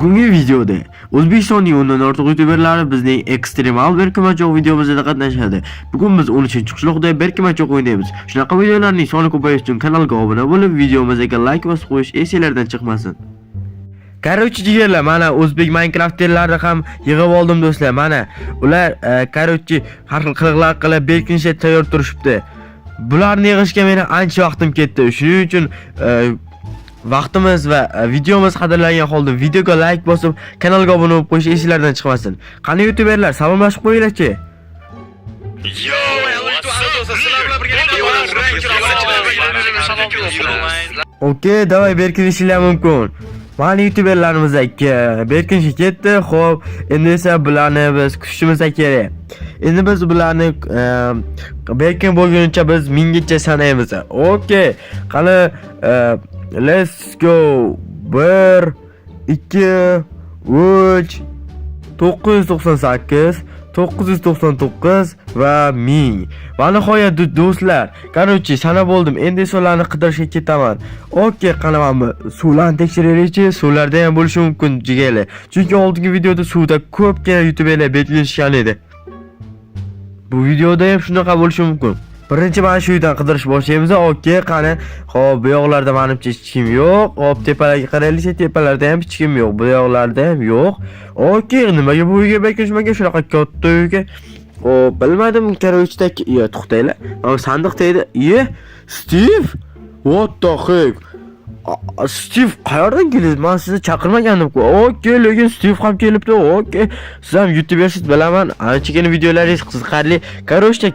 Bugungi videoda O'zbekistonning o'ndan ortiq youtuberlari bizning ekstremal berkimachok videomizda qatnashadi. Bugun biz 13-qishloqda berkimachok o'ynaymiz. Shunaqa videolarning soni ko'payishi uchun kanalga obuna bo'lib, videomizga like bosib qo'yish esingizdan chiqmasin. Короче, jigarlar, mana o'zbek Minecraft'larni ham yig'ib oldim do'stlar. Mana ular короче har xil qiliqlar qilib berkinishga tayyor turishibdi. Bularni yig'ishga meni ancha vaqtim ketdi. Shuning uchun vaqtimiz va videomiz qadrlangan holda videoga like bosib, kanalga obuna bo'lib qo'yish esingizdan chiqmasin. Qani youtuberlar, salomlashib qo'yinglar-chi. Okey, davay berkinishlar mumkin. Mana youtuberlarimiz berkinishga ketdi. Xo'p, endi esa bularni biz kutishimiz kerak. Endi biz bularni berkin bo'lguncha biz minggacha sanaymiz. Okey, qani let's go. 1 2 3 998 999 va 1000. Va nihoyat do'stlar, короче, sanab bo'ldim. Endi suvlarni qidirishga ketaman. Okey, qani mana suvlarni tekshiraylik-chi. Suvlarda ham bo'lishi mumkin jigarlar. Chunki oldingi videoda suvda ko'pgina youtuberlar belgilashgan edi. Bu videoda ham shunaqa bo'lishi mumkin. Birinchi mana shu yerdan qidirish boshlaymiz. Okey, qani. Xo'p, bu yoqlarda menimcha hech kim yo'q. Xo'p, tepalarga qaraylik, tepalarda ham hech kim yo'q. Bu yoqlarda ham yo'q. Okey, nimaga bu uyga bekishmaga shunaqa katta uyga? Xo'p, bilmadim, короче, yo, to'xtaylar. Sandiq deydi. Steve? What the heck? Steve qayerdan keldi? Men sizni chaqirmagandim-ku. Okey, lekin Steve ham kelibdi. Okey. Siz ham YouTubersiz bilaman. Anchagina videolaringiz qiziqarli. Короче,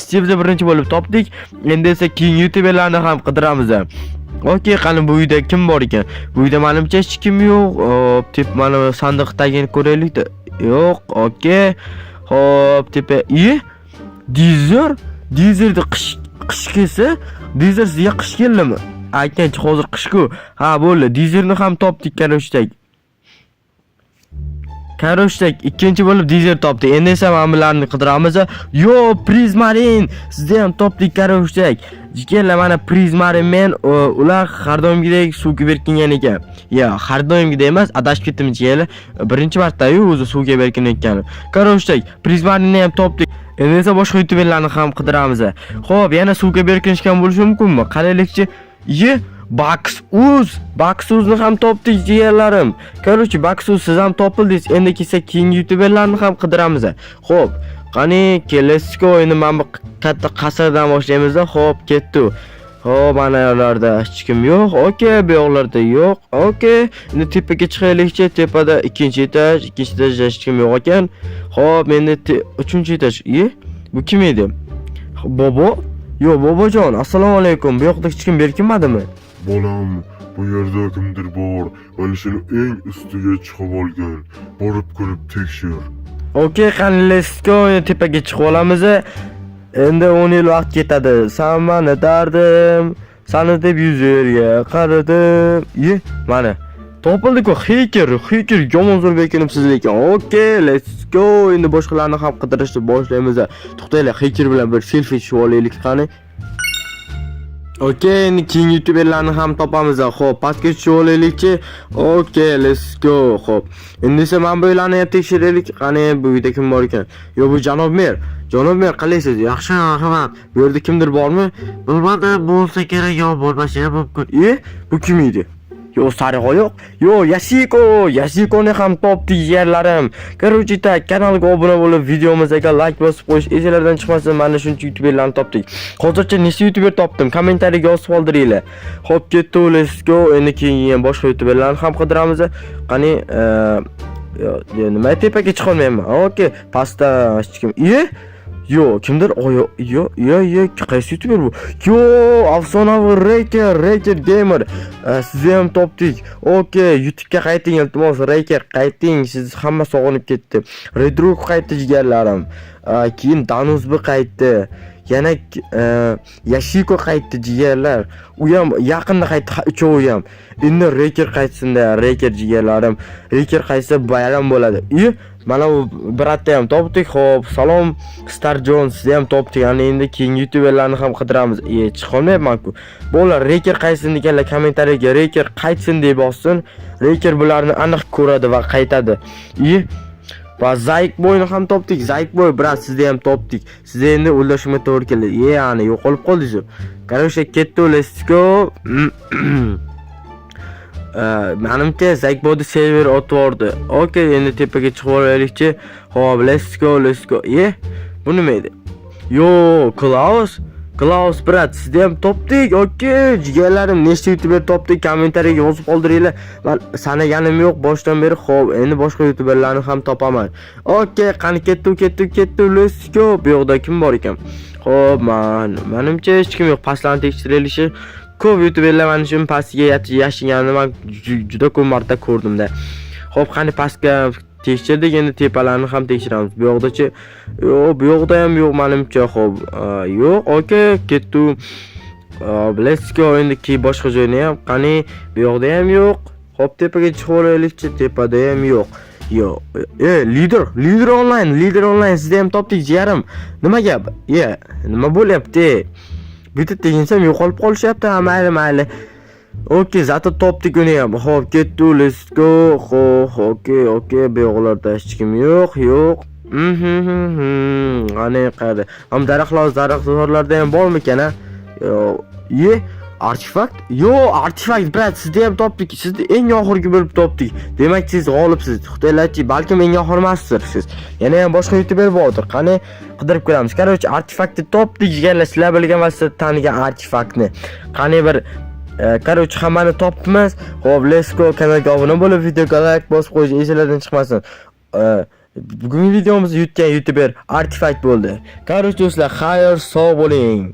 Steve'ni birinchi bo'lib topdik. Endi esa keyin YouTuberlarni ham qidiramiz. Okey, qani bu uyda kim bor ekan? Bu uyda menimcha hech kim yo'q. Hop, deb mana sandiq tagini ko'raylik-da. Yo'q, okey. Hop, tepa. Dizerni qish kelsa, Dizer sizga qish keldimi? Aytgancha hozir qish-ku. Ha, bo'ldi. Dizerni ham topdik, Короче, ikkinchi bo'lib dizer topdik. Endi esa mana bularni qidiramiz. Yo, Prismarin, sizni ham topdik, короче. Jigarlar, mana Prismarin men ular har doimgidek suvga berkingan ekan. Ya, har doimgidek emas, adashib ketdim jigarlar. Birinchi marta-yu o'zi suvga berkinayotgan. Короче, Prismarinni ham topdik. Endi esa boshqa youtuberlarni ham qidiramiz. Xo'p, yana suvga berkinishgan bo'lishi mumkinmi? Qaraylik-chi. Baxuz ham topdik jigarlarim. Короче, Baxuz siz ham topildingiz. Endi kelsa keyingi youtuberlarni ham qidiramiz. Xo'p, qani let's go. Endi mana bu katta qasrdan boshlaymiz. Xo'p, ketdi. Xo'p, mana yoqlarda hech kim yo'q. Okey, bu yoqlarda yo'q. Okey, endi tepaga chiqaylik-chi. Tepada ikkinchi etaj hech kim yo'q ekan. Xo'p, endi uchinchi etaj. Bu kim edi? Bobo? Yo, bobojon, assalomu alaykum. Bu yoqda hech kim berkinmadimi? Bolam, bu yerda kimdir bor. Mana shuni eng ustiga chiqib olgan. Borib ko'rib tekshir. Okey, qani let's go. Tepaga chiqib olamiz. Endi 10 yil vaqt ketadi. Sen meni dardim, seni deb yuzerga qaradim. Mana topildi-ku, Hacker yomon zo'r bekinibsiz lekin. Okey, let's go. Endi boshqalarni ham qidirishni boshlaymiz. To'xtaylik, Hacker bilan bir selfie tushib olaylik qani. Okey, endi keyin youtuberlarni ham topamiz. Xo'p, pastga tushib olaylik-chi. Okey, let's go. Xo'p, endi esa men bu yerlarni ham tekshiraylik. Qani bu yerda kim bor ekan? Yo, bu Janob mer, qalaysiz? Yaxshi, rahmat. Bu yerda kimdir bormi? Bilmadim, bo'lsa kerak yo bo'lmasa ham mumkin. Bu kim edi? Yo, sariq oyoq. Yo, Yashikoni ham topdik yerlarim. Короче, kanalga obuna bo'lib, videomizga like bosib qo'yish esingizdan chiqmasin. Mana shuncha youtuberlarni topdik. Hozircha nechta youtuber topdim? Kommentariyaga yozib qoldiringlar. Xo'p, ketdi, let's go. Endi keyin boshqa youtuberlarni ham qidiramiz. Qani, nima tepaga chiqa olmayman. Okey, pastda hech kim. Yo, kimdir? Yo, qaysi youtuber bu? Yo, afsonaviy Raker Gamer. Sizni ham topdik. Okey, YouTube'ga qayting, iltimos, Raker, qayting. Siz hamma sog'inib ketdi. Redrug qaytdi jigarlarim. Keyin Danuzbi qaytdi. yana Yashiko qaytdi jigarlar. U ham yaqinda qaytdi, uchovi ham. Endi Reker qaytsin-da, Reker jigarlarim. Reker qaytsa bayram bo'ladi. Mana bu biratda ham topdik. Xo'p, salom Star Jones ham topdik. Ya'ni endi keyingi youtuberlarni ham qidiramiz. Chiqolmayapman-ku. Bo'lar Reker qaytsin deganlar kommentariyaga Reker qaytsin deb bossin. Reker bularni aniq ko'radi va qaytadi. Va Zayk boyni ham topdik. Zayk boy brat sizni ham topdik. Siz endi o'ylashimga to'g'ri keldi. Ya'ni yo'qolib qoldingiz. Qarasha ketdi, let's go. Menimcha Zayk boyni server o'tvordi. Okay, endi tepaga chiqib olaylikchi. Xo'p, let's go. Bu nima edi? Yo, Klaus brat, sizni ham topdik. Okay, jigarlarim, nechta youtuber topdik? Kommentariyaga yozib qoldiringlar. Men sanaganim yo'q boshdan beri. Xo'p, endi boshqa youtuberlarni ham topaman. Okay, qani ketdi. Let's go. Bu yoqda kim bor ekan? Xo'p, menimcha hech kim yo'q. Pastlarni tekshirilishi. Ko'p youtuberlar mana shu pastga yashaganini men juda ko'p marta ko'rdim-da. Xo'p, qani pastga tekshirdik, endi tepalarni ham tekshiramiz. Bu yoqdachi? Yo'q, bu yoqda ham yo'q menimcha. Xo'p, yo'q. Okay, ketdi. Let's go. Endi boshqa joyni ham qani, bu yoqda ham yo'q. Xo'p, tepaga chiqib olaylikchi. Tepada ham yo'q. Yo'q. Lider online sizni ham topdik jigarim. Nima gap? Nima bo'lyapti? Bitta teginsam yo'qolib qolishyapti. Mayli. Okay, zato topdik uni ham. Xo'p, ketdi, let's go. Xo'p, okay, bu yoqlarda hech kim yo'q. Ana qara. Ham daraxtlarda ham bormi ekan, ha? Artefakt? Artefakt brat, sizni ham topdik. Sizni eng oxirgi bo'lib topdik. Demak, siz g'olibsiz. Xudoylarchi, balkim eng oxir emasdirsiz. Yana ham boshqa youtuber bordir. Qani qidirib ko'ramiz. Qarochi, artefaktni topdik deganlar, sizlar bilgan va siz tanigan artefaktni. Qani bir qarochi hammani topdimiz. Xo'p, let's go. Kanalga obuna bo'lib, videoga like bosib qo'yish esingizdan chiqmasin. Bugungi videomizda yutgan youtuber artefakt bo'ldi. Qarochi do'stlar, xayr, sog' bo'ling.